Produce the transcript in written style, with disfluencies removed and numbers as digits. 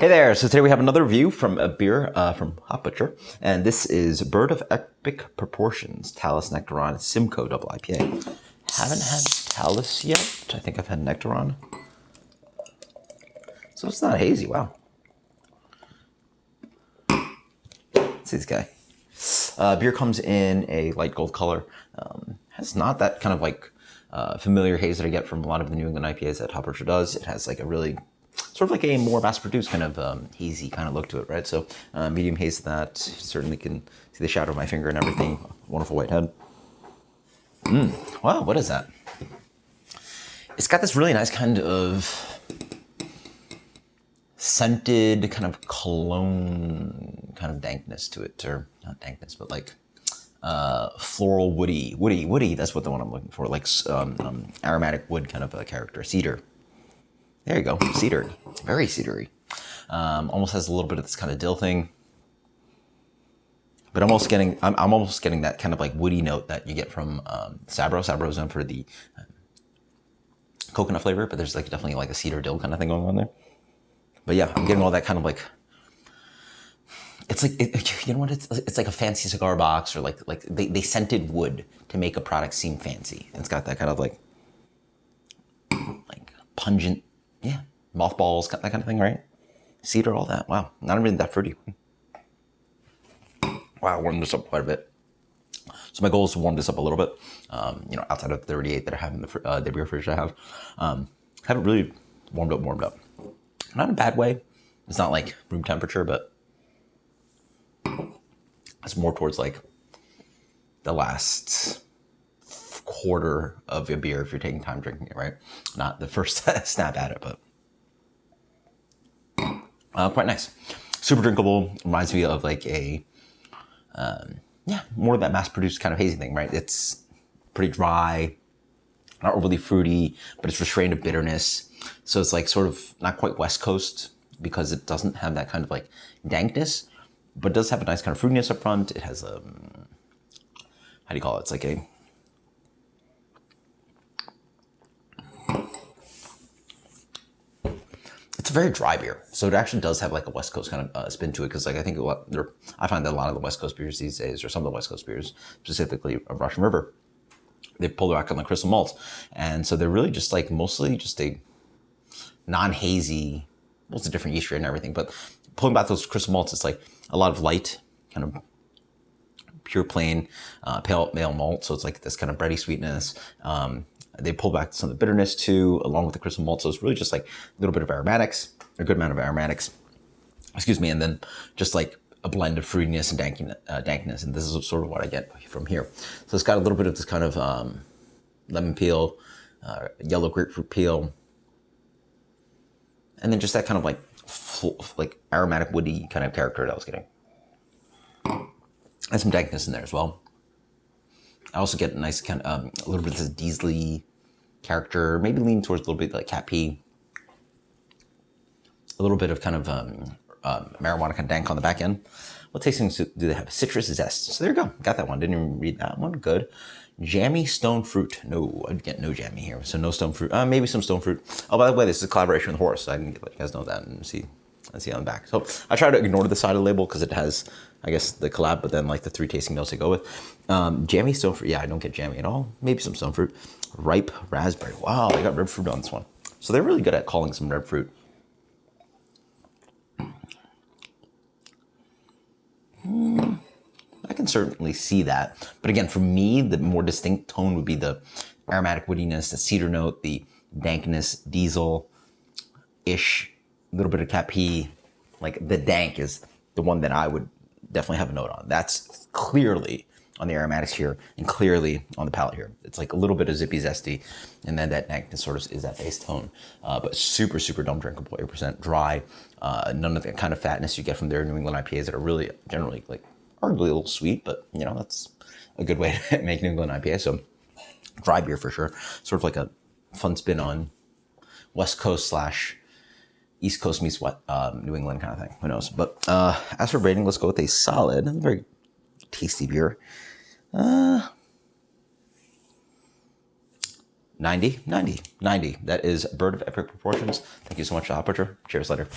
Hey there, so today we have another review from a beer from Hop Butcher, and this is Bird of Epic Proportions, Talus Nectaron Simcoe Double IPA. Haven't had Talus yet. I think I've had Nectaron. So it's not hazy, wow. Let's see this guy. Beer comes in a light gold color. Has not that kind of like familiar haze that I get from a lot of the New England IPAs that Hop Butcher does. It has like a really sort of like a more mass-produced kind of hazy kind of look to it, right? So medium haze that certainly can see the shadow of my finger and everything. Wonderful white head. Wow, what is that? It's got this really nice kind of scented kind of cologne kind of dankness to it, or not dankness, but like floral woody. That's what the one I'm looking for, like aromatic wood kind of a character, cedar. There you go, cedar, very cedary. Almost has a little bit of this kind of dill thing, but I'm almost getting that kind of like woody note that you get from Sabro. Sabro is known for the coconut flavor, but there's like definitely like a cedar dill kind of thing going on there. But yeah, I'm getting all that kind of like, it's like, you know what, it's like a fancy cigar box, or like they scented wood to make a product seem fancy. And it's got that kind of like pungent, yeah, mothballs, that kind of thing, right? Cedar, all that. Wow, not even that fruity. Wow, warmed this up quite a bit. So my goal is to warm this up a little bit. You know, outside of the 38 that I have in the beer fridge I have, haven't really warmed up. Not in a bad way. It's not like room temperature, but it's more towards like the last quarter of a beer if you're taking time drinking it, right? Not the first snap at it, but quite nice. Super drinkable. Reminds me of like a, yeah, more of that mass-produced kind of hazy thing, right? It's pretty dry, not overly fruity, but it's restrained of bitterness. So it's like sort of not quite West Coast because it doesn't have that kind of like dankness, but it does have a nice kind of fruitiness up front. It has a, how do you call it? It's like a, it's a very dry beer. So it actually does have like a West Coast kind of spin to it. Cause like I think I find that a lot of the West Coast beers these days, or some of the West Coast beers, specifically of Russian River, they pull back on the crystal malt. And so they're really just like mostly just a non-hazy, well, it's a different yeast strain and everything, but pulling back those crystal malts, it's like a lot of light, kind of pure plain, pale malt. So it's like this kind of bready sweetness. They pull back some of the bitterness too, along with the crystal malt. So it's really just like a little bit of aromatics, a good amount of aromatics, excuse me, and then just like a blend of fruitiness and dankness. And this is sort of what I get from here. So it's got a little bit of this kind of lemon peel, yellow grapefruit peel, and then just that kind of like aromatic woody kind of character that I was getting. And some dankness in there as well. I also get a nice kind of, a little bit of this Diesel character, maybe lean towards a little bit like cat pee. A little bit of kind of marijuana kind of dank on the back end. What tastings do they have? Citrus zest. So there you go. Got that one. Didn't even read that one. Good. Jammy stone fruit. No, I'd get no jammy here. So no stone fruit. Maybe some stone fruit. Oh, by the way, this is a collaboration with Horus. So I can let you guys know that and see on the back. So I try to ignore the side of the label because it has, I guess, the collab, but then like the 3 tasting notes they go with. Jammy stone fruit. Yeah, I don't get jammy at all. Maybe some stone fruit. Ripe raspberry. Wow, they got red fruit on this one. So they're really good at calling some red fruit. I can certainly see that. But again, for me, the more distinct tone would be the aromatic woodiness, the cedar note, the dankness, diesel-ish, a little bit of cat pee. Like the dank is the one that I would definitely have a note on. That's clearly on the aromatics here and clearly on the palate here. It's like a little bit of zippy zesty, and then that dankness sort of is that base tone. But super, super dumb drinkable, 8% dry. None of the kind of fatness you get from their New England IPAs that are really generally like arguably a little sweet, but you know, that's a good way to make New England IPA. So dry beer for sure. Sort of like a fun spin on West Coast / East Coast meets New England kind of thing. Who knows? But as for rating, let's go with a solid, very tasty beer. 90. That is Bird of Epic Proportions. Thank you so much, Hop Butcher. Cheers later.